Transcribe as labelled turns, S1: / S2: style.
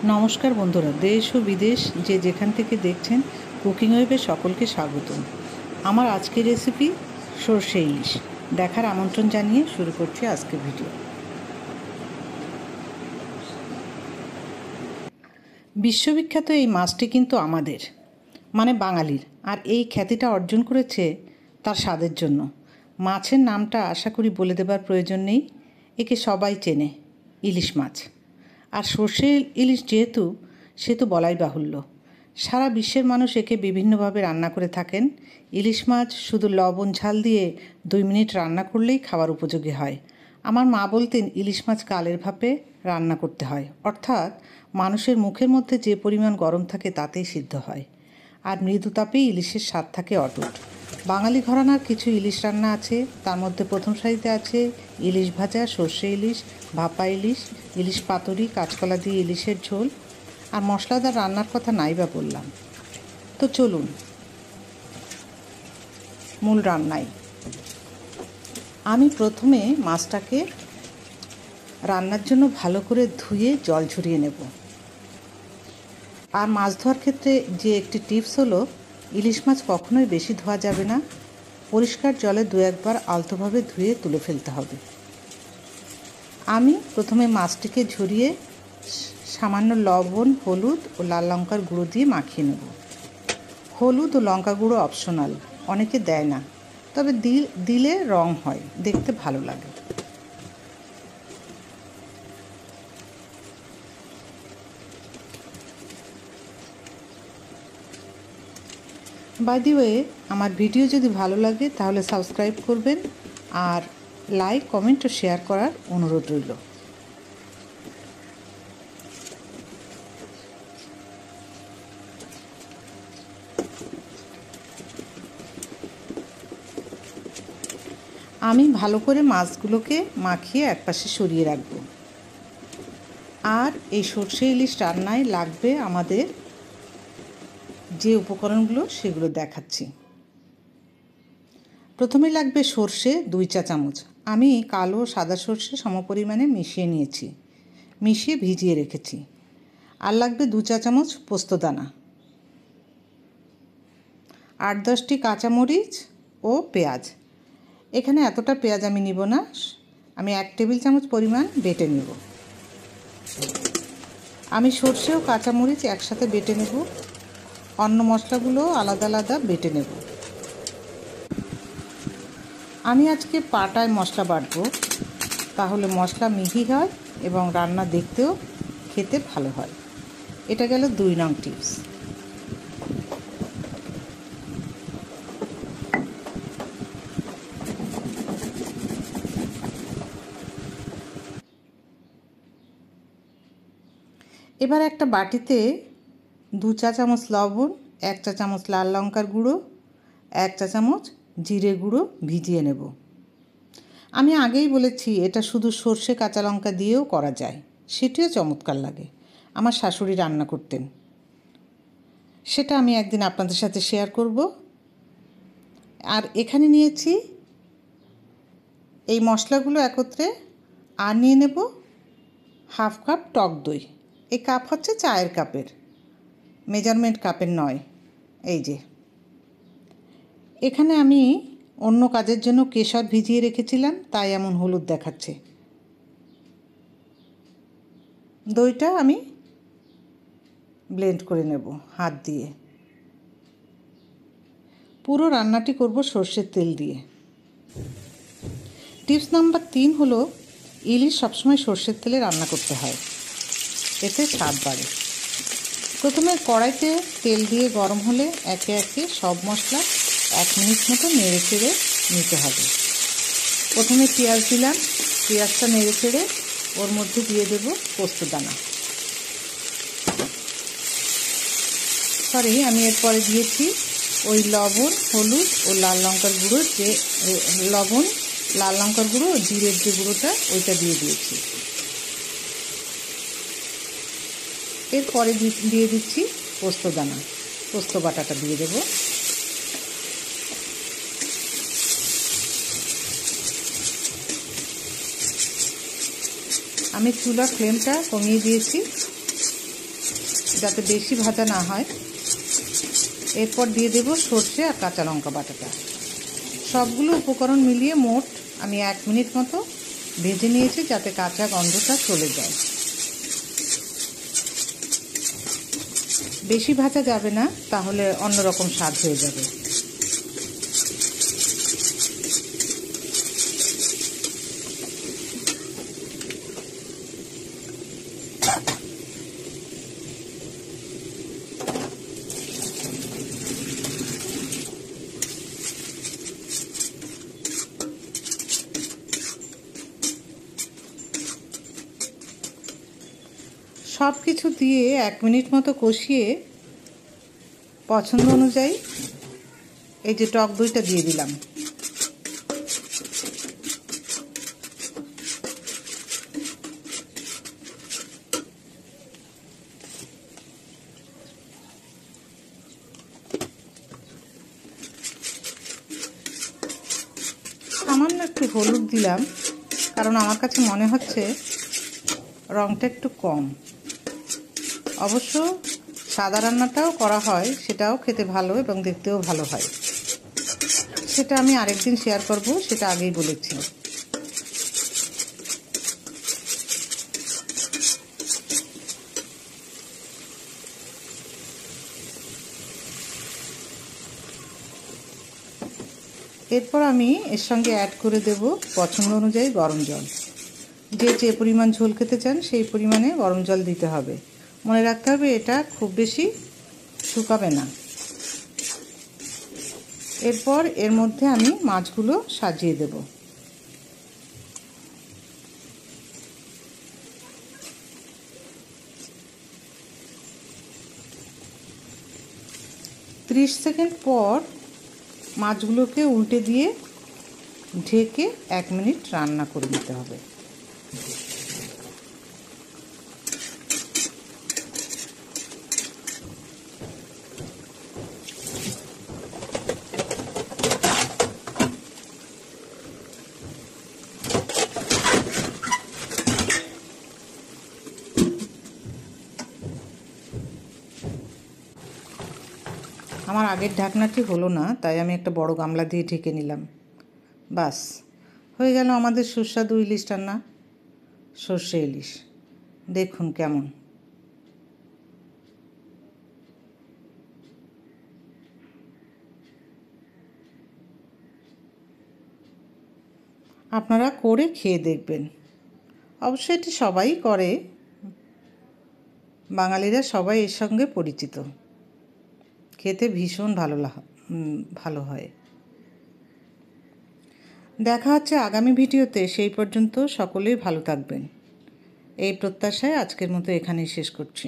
S1: নমস্কার বন্ধুরা, দেশ ও বিদেশ যে যেখান থেকে দেখছেন কুকিং ওয়েবে সকলকে স্বাগতম। আমার আজকের রেসিপি সরষে ইলিশ। দেখার আমন্ত্রণ জানিয়ে শুরু করছি আজকের ভিডিও। বিশ্ববিখ্যাত এই মাছটি কিন্তু আমাদের মানে বাঙালির, আর এই খ্যাতিটা অর্জন করেছে তার স্বাদের জন্য। মাছের নামটা আশা করি বলে দেবার প্রয়োজন নেই, একে সবাই চেনে, ইলিশ মাছ। আর সর্ষে ইলিশ যেহেতু, সে তো বলাই বাহুল্য। সারা বিশ্বের মানুষ একে বিভিন্নভাবে রান্না করে থাকেন। ইলিশ মাছ শুধু লবণ ঝাল দিয়ে 2 মিনিট রান্না করলেই খাওয়ার উপযোগী হয়। আমার মা বলতেন ইলিশ মাছ কালের ভাপে রান্না করতে হয়, অর্থাৎ মানুষের মুখের মধ্যে যে পরিমাণ গরম থাকে তাতেই সিদ্ধ হয়, আর মৃদু তাপেই ইলিশের স্বাদ থাকে অটুট। বাঙালি ঘরানার কিছু ইলিশ রান্না আছে, তার মধ্যে প্রথম সারিতে আছে ইলিশ ভাজা, সর্ষে ইলিশ, ভাপা ইলিশ, ইলিশ পাতুরি, কাঁচকলা দিয়ে ইলিশের ঝোল, আর মশলাদার রান্নার কথা নাই বা বললাম। তো চলুন মূল রান্নায়। আমি প্রথমে মাছটাকে রান্নার জন্য ভালো করে ধুয়ে জল ঝরিয়ে নেব। আর মাছ ধোয়ার ক্ষেত্রে যে একটি টিপস হলো, ইলিশ মাছ কখনোই বেশি ধোয়া যাবে না। পরিষ্কার জলে 2-1 বার আলতোভাবে ধুয়ে তুলে ফেলতে হবে। আমি প্রথমে মাছটিকে ঝরিয়ে সামান্য লবণ, হলুদ ও লাল লঙ্কার গুঁড়ো দিয়ে মাখিয়ে নেব। হলুদ ও লঙ্কা গুঁড়ো অপশনাল, অনেকে দেয় না, তবে দিলে রং হয়, দেখতে ভালো লাগে। বাই দি ওয়ে, আমার ভিডিও যদি ভালো লাগে তাহলে সাবস্ক্রাইব করবেন, আর লাইক, কমেন্ট ও শেয়ার করার অনুরোধ রইল। আমি ভালো করে মাছগুলোকে মাখিয়ে একপাশে সরিয়ে রাখব। আর এই সর্ষে ইলিশ রান্নায় লাগবে আমাদের যে উপকরণগুলো সেগুলো দেখাচ্ছি। প্রথমে লাগবে সর্ষে 2 চা চামচ। আমি কালো সাদা সর্ষে সমপরিমাণে মিশিয়ে নিয়েছি, মিশিয়ে ভিজিয়ে রেখেছি। আর লাগবে 2 চা চামচ পোস্তদানা, 8-10টি কাঁচামরিচ ও পেঁয়াজ। এখানে এতটা পেঁয়াজ আমি নিব না, আমি 1 টেবিল চামচ পরিমাণ বেটে নেব। আমি সর্ষে ও কাঁচামরিচ একসাথে বেটে নেব, অন্য মশলাগুলো আলাদা আলাদা বেটে নেব। আমি আজকে পাটায় মশলা বাটবো, তাহলে মশলা মিহি হয় এবং রান্না দেখতেও খেতে ভালো হয়। এটা গেল 2 নং টিপস। এবার একটা বাটিতে 2 চা চামচ লবণ, 1 চা চামচ লাল লঙ্কার গুঁড়ো, 1 চা চামচ জিরে গুঁড়ো ভিজিয়ে নেব। আমি আগেই বলেছি এটা শুধু সর্ষে কাঁচা লঙ্কা দিয়েও করা যায়, সেটিও চমৎকার লাগে। আমার শাশুড়ি রান্না করতেন, সেটা আমি একদিন আপনাদের সাথে শেয়ার করব। আর এখানে নিয়েছি এই মশলাগুলো একত্রে, আর নিয়ে নেব হাফ কাপ টক দই। এই কাপ হচ্ছে চায়ের কাপের, মেজারমেন্ট কাপের নয়। এই যে এখানে আমি অন্য কাজের জন্য কেশর ভিজিয়ে রেখেছিলাম, তাই এমন হলুদ দেখাচ্ছে। দইটা আমি ব্লেন্ড করে নেব হাত দিয়ে। পুরো রান্নাটি করব সর্ষের তেল দিয়ে। টিপস নাম্বার 3 হলো, ইলিশ সবসময় সর্ষের তেলে রান্না করতে হয়, এতে স্বাদ বাড়ে। প্রথমে কড়াইতে তেল দিয়ে গরম হলে একে একে সব মশলা 1 মিনিট মতো নেড়ে চেড়ে নিতে হবে। প্রথমে পেঁয়াজ দিলাম, পেঁয়াজটা নেড়ে চেড়ে ওর মধ্যে দিয়ে দেব পোস্তদানা। আমি এরপরে দিয়েছি ওই লবণ, হলুদ ও লাল লঙ্কার গুঁড়ো, যে লবণ, লাল লঙ্কার গুঁড়ো ও জিরের যে গুঁড়োটা, ওইটা দিয়ে দিয়েছি। এরপরে দিয়ে দিচ্ছি পোস্তদানা, পোস্ত বাটাটা দিয়ে দেব। আমি চুলার ফ্লেমটা কমিয়ে দিয়েছি। যাতে বেশি ভাজা না হয়। এরপর দিয়ে দেব সর্ষে আর কাঁচা লঙ্কা বাটাটা। সবগুলো উপকরণ মিলিয়ে মোট আমি 1 মিনিট মতো ভেজে নিয়েছি, যাতে কাঁচা গন্ধটা চলে যায়। বেশি ভাজা যাবে না, তাহলে অন্যরকম স্বাদ হয়ে যাবে। সব কিছু দিয়ে 1 মিনিট মতো কষিয়ে পছন্দ অনুযায়ী এই যে টক দইটা দিয়ে দিলাম। সামান্য একটু হলুদ দিলাম, কারণ আমার কাছে মনে হচ্ছে রঙটা একটু কম। অবশ্য সাদা রান্নাটাও করা হয়, সেটাও খেতে ভালো এবং দেখতেও ভালো হয়। সেটা আমি আরেকদিন শেয়ার করব, সেটা আগেই বলেছি। এরপর আমি এর সঙ্গে অ্যাড করে দেব পছন্দ অনুযায়ী গরম জল। যে পরিমাণ ঝোল খেতে চান সেই পরিমাণে গরম জল দিতে হবে। মনে রাখতে হবে এটা খুব বেশি শুকাবে না। এরপর এর মধ্যে আমি মাছগুলো সাজিয়ে দেব। ত্রিশ সেকেন্ড পর মাছগুলোকে উল্টে দিয়ে ঢেকে 1 মিনিট রান্না করে নিতে হবে। আমার আগের ঢাকনাটি হলো না, তাই আমি একটা বড় গামলা দিয়ে ঢেকে নিলাম। বাস হয়ে গেল আমাদের সুস্বাদু ইলিশ রান্না, সর্ষে ইলিশ। দেখুন কেমন। আপনারা করে খেয়ে দেখবেন। অবশ্যই এটি সবাই করে, বাঙালিরা সবাই এর সঙ্গে পরিচিত। খেতে ভীষণ ভালো হয়। দেখা হচ্ছে আগামী ভিডিওতে। সেই পর্যন্ত সকলেই ভালো থাকবেন, এই প্রত্যাশায় আজকের মতো এখানেই শেষ করছি।